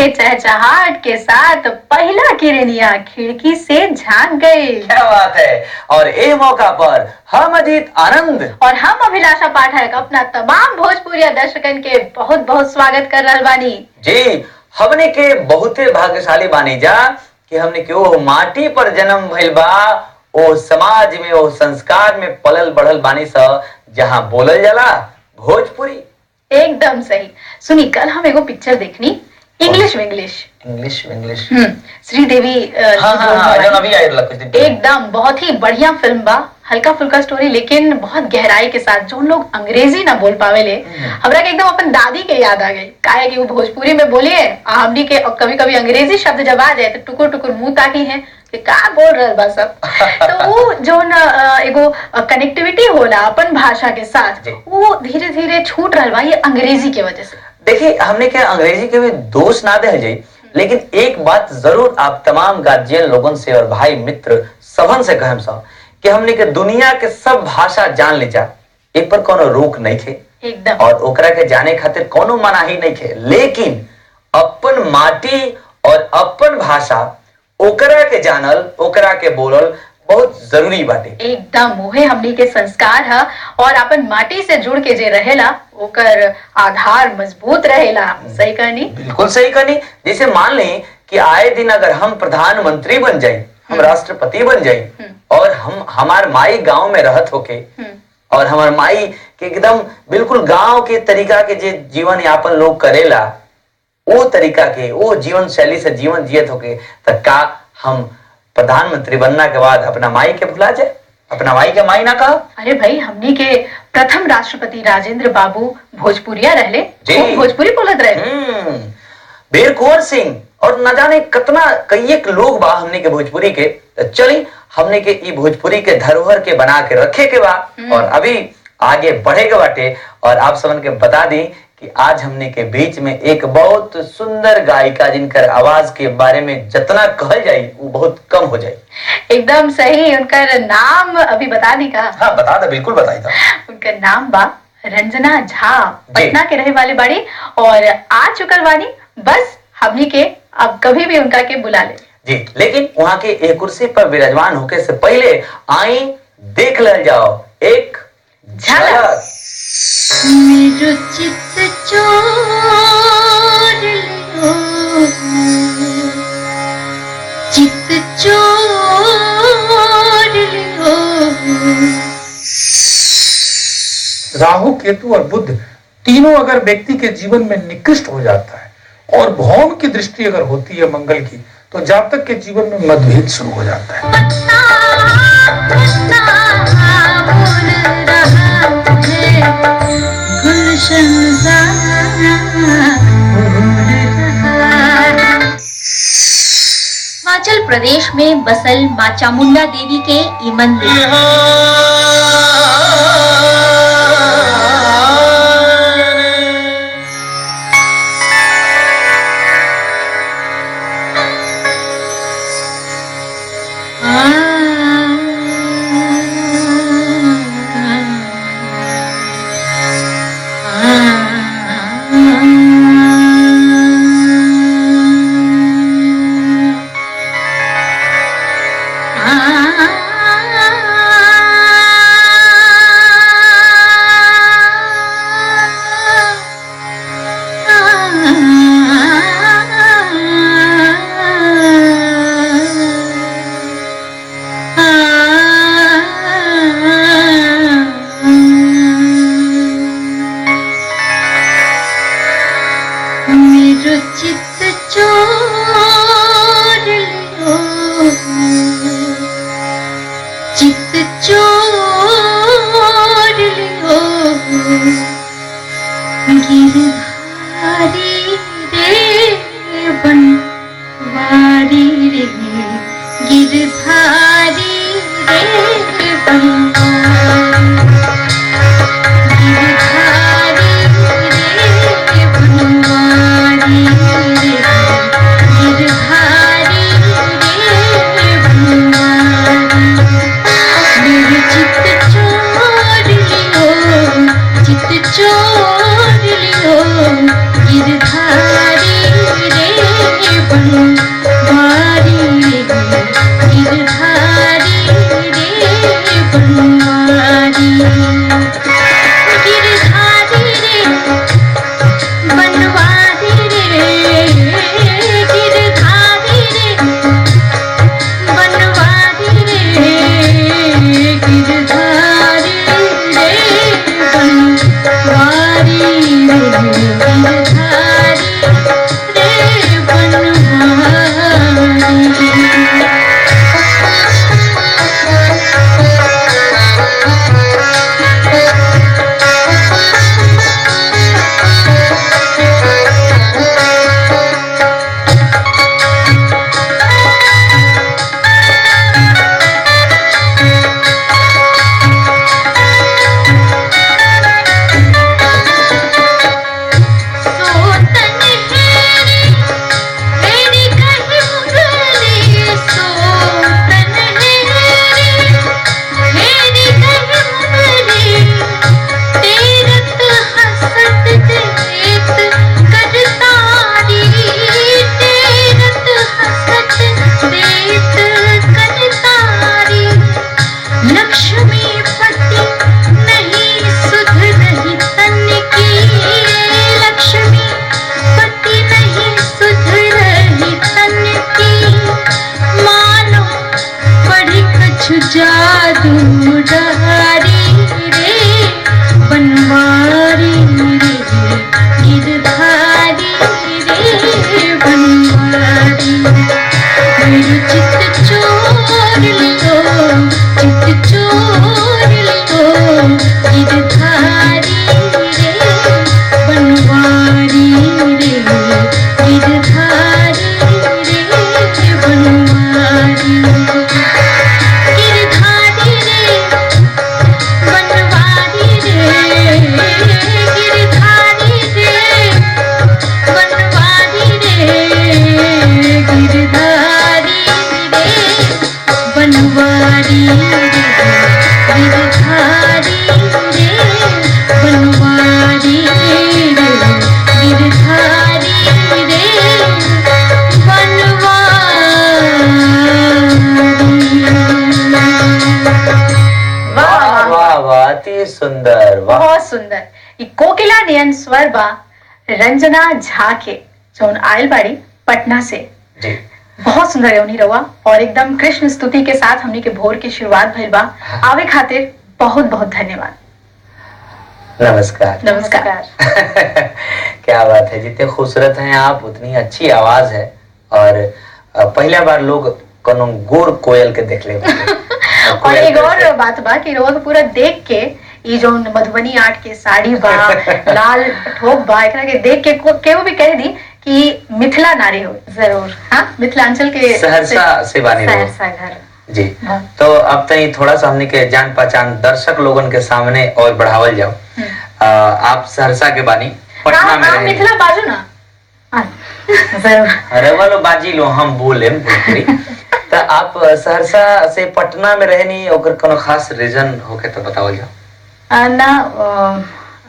चहचहाट के साथ पहला किरनिया खिड़की से झांक गए। क्या बात है। और ये मौका पर हम अजीत आनंद और हम अभिलाषा पाठक अपना तमाम भोजपुरिया दर्शकन के बहुत बहुत स्वागत कर रहल बानी। जी, हमने के बहुते भाग्यशाली बानी जा कि हमने के वो माटी पर जन्म भइल बा, ओ समाज में ओ संस्कार में पलल बढ़ल बानी सा जहां बोलल जाला भोजपुरी। एकदम सही। सुनी, कल हम एगो पिक्चर देखनी इंग्लिश इंग्लिश श्रीदेवी अभी आए कुछ दिन एकदम बहुत ही बढ़िया फिल्म बा। हल्का फुल्का स्टोरी लेकिन बहुत गहराई के साथ। जो लोग अंग्रेजी ना बोल पावेले हमरा के एकदम अपन दादी के याद आ गई। काहे कि वो भोजपुरी में बोली है, हमनी के कभी कभी अंग्रेजी शब्द जब आ जाए तो टुकुर टुकुर मुंह ताकी है कि का बोल रहे बा सब। तो वो जो एगो कनेक्टिविटी होला अपन भाषा के साथ, वो धीरे धीरे छूट रहा बा ये अंग्रेजी के वजह से। देखिए, हमने क्या अंग्रेजी के भी दोष ना दे जाए, लेकिन एक बात जरूर आप तमाम गार्जियन लोगों से और भाई मित्र सबन से कहम सा कि हमने के दुनिया के सब भाषा जान ले जा, एक पर कोनो रोक नहीं थे एकदम, और ओकरा के जाने खातिर कोनो मनाही नहीं थे, लेकिन अपन माटी और अपन भाषा ओकरा के जानल, ओकरा के बोलल बहुत जरूरी बाटे। एकदम मुहे हमनी के संस्कार है और अपन माटी से जुड़ के जे रहेला ओकर आधार मजबूत रहेला। सही कहनी? बिल्कुल सही कहनी। जैसे मान लें कि आए दिन अगर हम प्रधानमंत्री बन जाए, हम राष्ट्रपति बन जाए और हम हमार माई गांव में रहत होके और हमार माई के एकदम बिल्कुल गांव के तरीका के जे जीवन यापन लोग करेला, वो तरीका के वो जीवन शैली से जीवन जियत होके, तो का हम प्रधानमंत्री बनना के बाद अपना माई के भुला जाए, अपना माई के माई ना कहा? अरे भाई, हमनी के प्रथम राष्ट्रपति राजेंद्र बाबू भोजपुरिया रहले, भोजपुरी बोलत रहे। वीर कुंवर सिंह और न जाने कितना कई लोग बा हमने के भोजपुरी के। तो चली हमने के ई भोजपुरी के धरोहर के बना के रखे के बा और अभी आगे बढ़े के बाटे। और आप सबन के बता दी कि आज हमने के बीच में एक बहुत सुंदर गायिका जिनकर आवाज के बारे में जितना कहल जाए वो बहुत कम हो जाए। एकदम सही। उनका नाम अभी बता दी का? हाँ बता दे, बिल्कुल बताई था। उनका नाम बा रंजना झा, पटना के रहे वाले बाड़ी और आ चुकल बानी। बस हमनी के अब कभी भी उनका के बुला ले जी। लेकिन वहाँ के एक कुर्सी पर विराजमान होके से पहले आई देख ले जाओ एक झलक। मेरो चित्त चोर लियो, चित्त चोर लियो। राहु, केतु और बुध तीनों अगर व्यक्ति के जीवन में निकृष्ट हो जाता है और भौम की दृष्टि अगर होती है मंगल की, तो जातक के जीवन में मतभेद शुरू हो जाता है। हिमाचल प्रदेश में बसल मां चामुंडा देवी के ये मंदिर चोर लियो गिरधारी रे गिरधारी रे बनवारी रे गिरधारी रे बनवारी मेरे चित चोर लियो चित चोर लियो गिरधारी रे बनवारी रे गिरधारी रे बनवारी गिरधारी रे बनवारी रे गिरधारी रे बनवारी रे गिरधारी रे बनवारी रे गिरधारी रे बनवारी रे गिरधारी रे वाह वाह वाह, अति सुंदर, वाह। बहुत सुंदर। ई कोकिला नियन स्वर बा रंजना झा के जौन आयल बाड़ी पटना से। जी बहुत सुंदर है उन्हीं रवा और एकदम कृष्ण स्तुति के साथ हमनी के भोर की शुरुआत भइल बा। आवे खातिर बहुत बहुत धन्यवाद। नमस्कार। नमस्कार। क्या बात है, जितने खूबसूरत हैं आप उतनी अच्छी आवाज है। और पहला बार लोग कोनो गोर कोयल के देख ले और एक और बात बा कि रोग पूरा देख के ये जो मधुबनी आर्ट के साड़ी बा लाल ठोक बा एकरा के देख के केहू भी कह दी कि मिथिला नारी हो जरूर। हाँ, मिथिलांचल के सहरसा से बानी रहो। सहरसा घर जी। तो अब तक थोड़ा सा हमने के जान पहचान दर्शक लोगन के सामने और बढ़ावल जाओ। आप सहरसा के बानी, पटना में रहे। मिथिला बाजू ना जरूर। अरे वालो बाजी लो, हम बोले तो आप सहरसा से पटना में रहनी ओकर कोनो खास रीजन होके तो बतावल जाओ। ना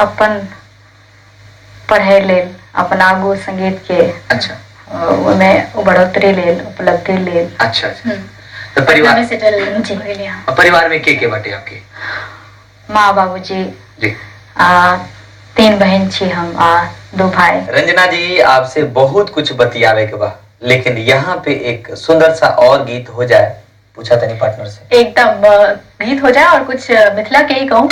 अपन पढ़े लेल अपन आगू संगीत के अच्छा में बढ़ोतरी लेल उपलब्धि लेल। अच्छा अच्छा। तो परिवार में सेटल जी पहले। हाँ, परिवार में के बाटे आपके? माँ बाबूजी जी, 3 बहन छी हम 2 भाई। रंजना जी, आपसे बहुत कुछ बतियावे के बा, लेकिन यहाँ पे एक सुंदर सा और गीत हो जाए, पूछा तनी पार्टनर से। एकदम गीत हो जाए और कुछ मिथिला के ही कहूँ।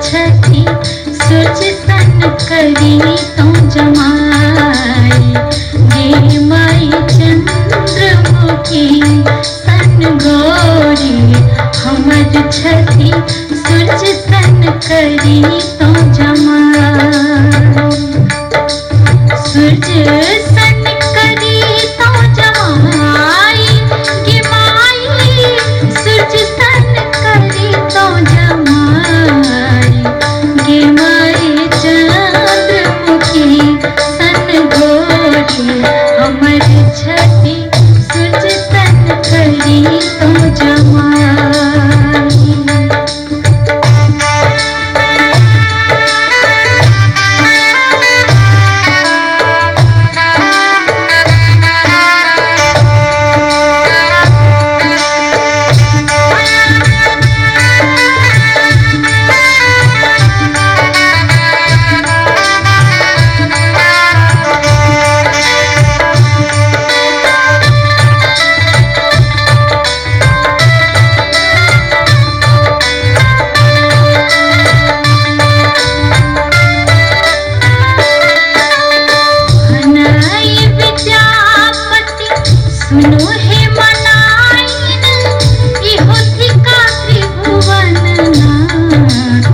छठी सूरज सन करी तो जमाई गे माई चंद्रमुखी सन गौरी हमर छठी सूरज सन करी तो जमाई सूरज सन करी तो जमाई गे माई सूरज सन करी तो जमाई गे माई चंद्रमुखी सन गौरी हमर छठी सूरज सन करी तो जमाई। सुनो हे मनाइन इहो थिका त्रिभुवन नाथ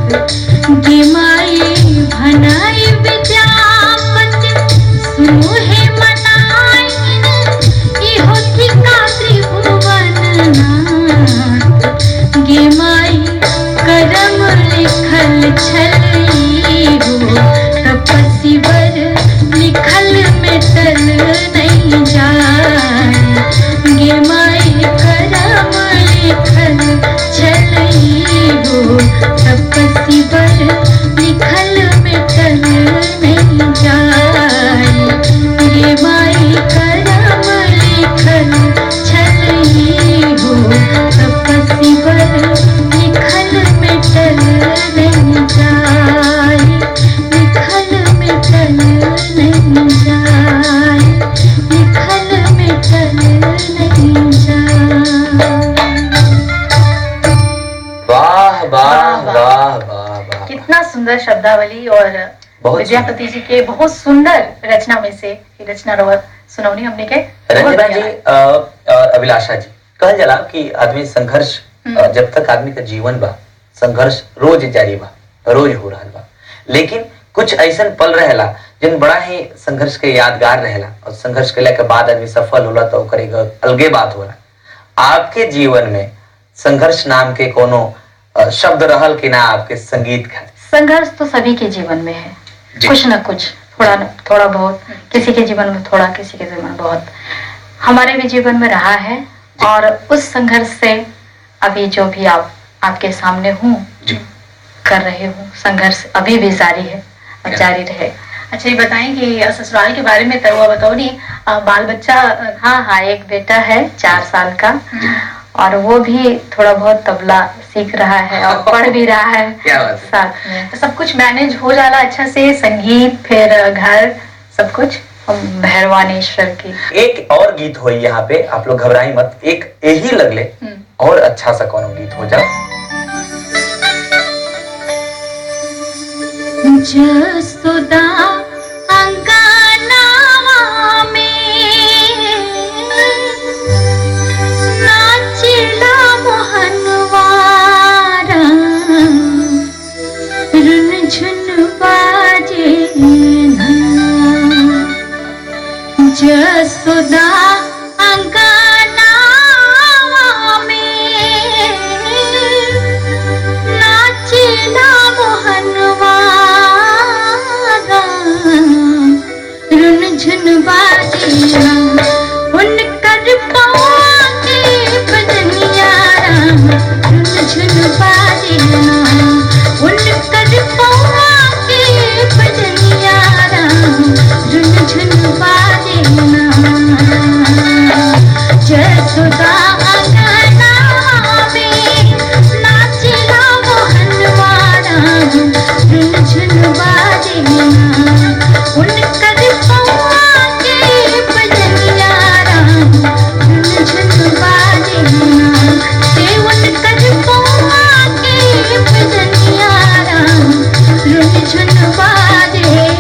गे माई भनाई विद्यापति सुनो हे मनाइन इहो थिका त्रिभुवन नाथ गे माई करम लिखल छलई हो तपस्वी वर लिखल मिटल नहीं जाए गे माई करम लिखल सुंदर शब्दावली और विद्यापति जी के बहुत सुंदर रचना में से रचना रवत सुनौनी हमने के रंजना जी और अभिलाषा जी कहल जाला कि आदमी संघर्ष जब तक आदमी का जीवन बा संघर्ष रोज जारी बा रोज हो रहा बा, लेकिन कुछ ऐसा पल रहेला जिन बड़ा ही संघर्ष के यादगार रहेला और संघर्ष के के बाद आदमी सफल होला तो ओकर एक अलगे बात होला। आपके जीवन में संघर्ष नाम के कोनो शब्द रहल कि ना आपके संगीत का? संघर्ष तो सभी के जीवन में है, कुछ ना कुछ, थोड़ा बहुत, किसी के जीवन में थोड़ा, किसी के जीवन में बहुत, हमारे भी जीवन में रहा है। और उस संघर्ष से अभी जो भी आपके सामने हूँ कर रहे हूँ, संघर्ष अभी भी जारी है और जारी रहे। अच्छा ये बताएं कि ससुराल के बारे में तरुआ बताओ नहीं, बाल बच्चा? हाँ, एक बेटा है 4 साल का और वो भी थोड़ा बहुत तबला सीख रहा है और पढ़ भी रहा है साथ में। तो सब कुछ मैनेज हो जाला अच्छा से, संगीत फिर घर सब कुछ? भैरवानेश्वर की एक और गीत हो यहाँ पे, आप लोग घबराई मत, एक यही लगले और अच्छा सा कौन गीत हो जाए। जसोदा अंगनावा में नाचला मोहनवारा, रुनझुन बाजे ना। जसोदा अंगनावा में नाचला मोहनवारा, रुनझुन बाजे ना। उनकर पौआ के बदनिया राम, रुनझुन बाजे ना। उनकर पौआ के बदनिया राम, रुनझुन बाजे ना। जसोदा अंगनावा में नाचला मोहनवारा, रुनझुन बाजे ना। उनकर पौआ के बदनिया राम, रुनझुन बाजे ना। से उनकर पौआ के बदनिया राम, रुनझुन बाजे ना।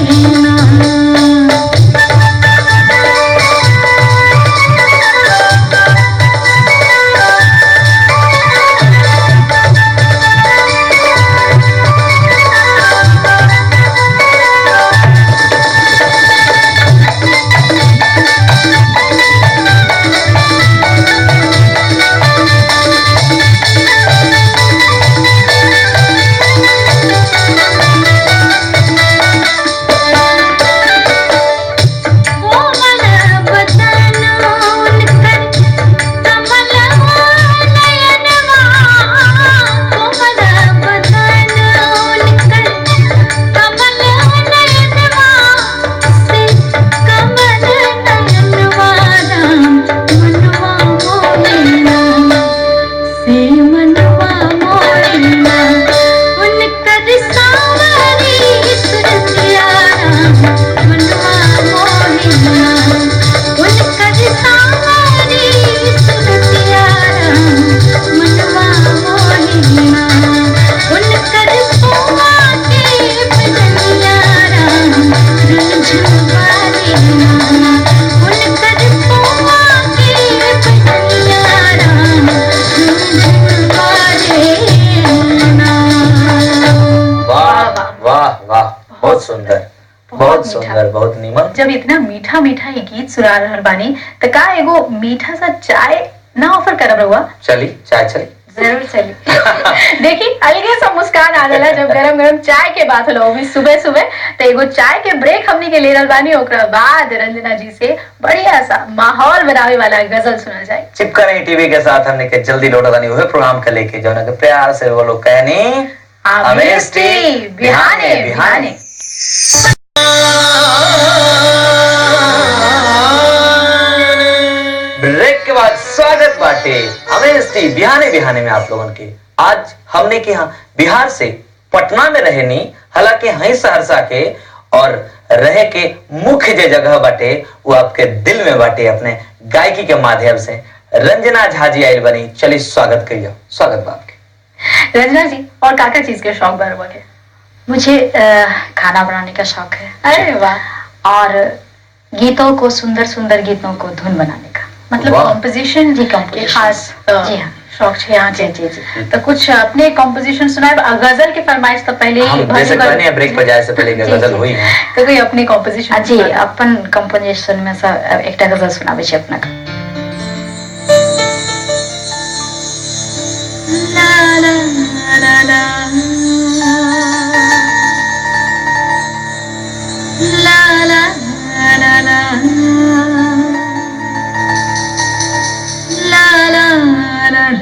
बहुत सुंदर, बहुत नीमन। जब इतना मीठा मीठा ये गीत सुना रहल बानी तो का एगो मीठा सा चाय ना ऑफर करब रहुआ? चली चाय चली, जरूर चली। देखी अलगे सा मुस्कान आ जाला जब गरम गरम चाय के बात होला, वो भी सुबह सुबह। तो एगो चाय के ब्रेक हमनी के ले रहल बानी, ओकरा बाद रंजना जी से बढ़िया सा माहौल बनावे वाला गजल सुना जाए। चिपका नहीं टीवी के साथ, हमने के जल्दी लौटा दानी वही प्रोग्राम का लेके जो ना के प्यार से वो लोग कहनी अमेस्टी बिहाने बिहाने। ब्रेक के बाद स्वागत बाटे अमेस्टी बिहाने बिहाने में आप लोगों के। आज हमने के यहाँ बिहार से पटना में रहनी, हालांकि हई सहरसा के, और रहे के मुख्य जो जगह बाटे वो आपके दिल में बाटे, अपने गायकी के माध्यम से रंजना झा जी आयल बनी। चलिए स्वागत करिए, स्वागत बात के। रंजना जी, और काका चीज के शौक बार के? मुझे खाना बनाने का शौक है। अरे वाह। और गीतों को, सुंदर सुंदर गीतों को धुन बनाने का। मतलब कॉम्पोजिशन जी, composition। खास जी हाँ, शौक है यहाँ जी के। जी जी। तो कुछ अपने कॉम्पोजिशन सुनाए, गजल की फरमाइश तो पहले ही जैसे कहने हैं ब्रेक पर जाए से पहले जी, गजल जी। हुई है, तो कोई अपनी कॉम्पोजिशन जी, अपन कंपोजिशन में एक गजल सुनावे छे अपना। ला ला ला ला ला ला ला ला ला ला ला ला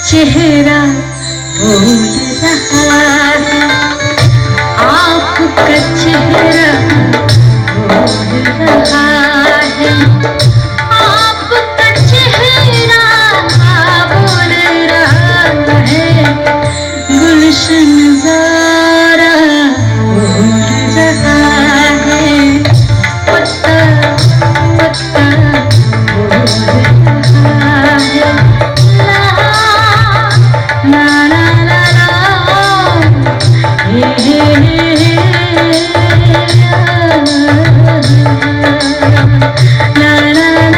चेहरा बोल रहा है, आपका चेहरा बोल रहा है, आपका चेहरा बोल रहा है, गुलशन ज़ारा बोल रहा है, पत्ता पत्ता बोल रहा है, ला ला ला ला हे ला ला ला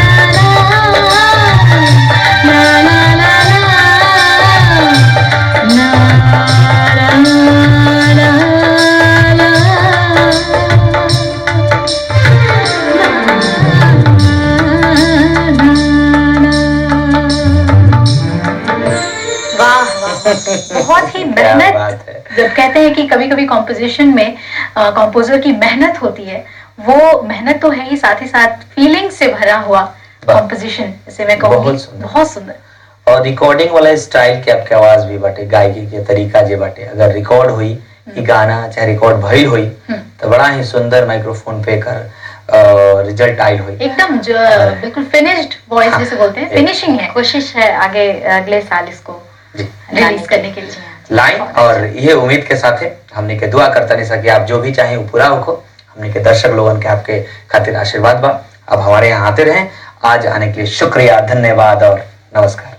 बहुत ही क्या मेहनत। बात है। जब कहते हैं कि कभी कभी कॉम्पोजिशन में कॉम्पोजर की मेहनत होती है, वो मेहनत तो है ही, साथ ही साथ फीलिंग से भरा हुआ कॉम्पोजिशन, जैसे मैं कहूँगी बहुत सुंदर। बहुत सुंदर। और रिकॉर्डिंग वाला स्टाइल के आपके आवाज भी बाटे, गायकी के तरीका जे बाटे, अगर रिकॉर्ड हुई ई गाना चाहे रिकॉर्ड भइल हुई तो बड़ा ही सुंदर माइक्रोफोन पे कर रिजल्ट आई हुई एकदम बिल्कुल फिनिश्ड वॉइस जिसे बोलते हैं, फिनिशिंग है। कोशिश है आगे अगले साल इसको रिलीज करने के लिए लाइन। और ये उम्मीद के साथ है हमने के दुआ करता नहीं सके आप जो भी चाहे वो पूरा हो। हमने के दर्शक लोगन के आपके खातिर आशीर्वाद बा। अब हमारे यहाँ आते रहें। आज आने के लिए शुक्रिया, धन्यवाद और नमस्कार।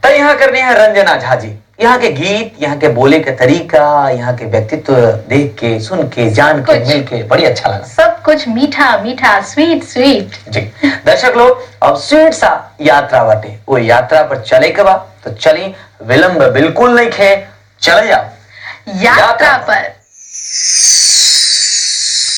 तो यहाँ करनी है रंजना झा जी। यहाँ के गीत, यहाँ के बोले के तरीका, यहाँ के व्यक्तित्व देख के, सुन के, जान के, मिल के बड़ी अच्छा लगा। सब कुछ मीठा मीठा, स्वीट स्वीट जी दर्शक लोग, अब स्वीट सा यात्रा बाटे, वो यात्रा पर चले के बा तो चली, विलंब बिल्कुल नहीं खे, चले जाओ यात्रा पर।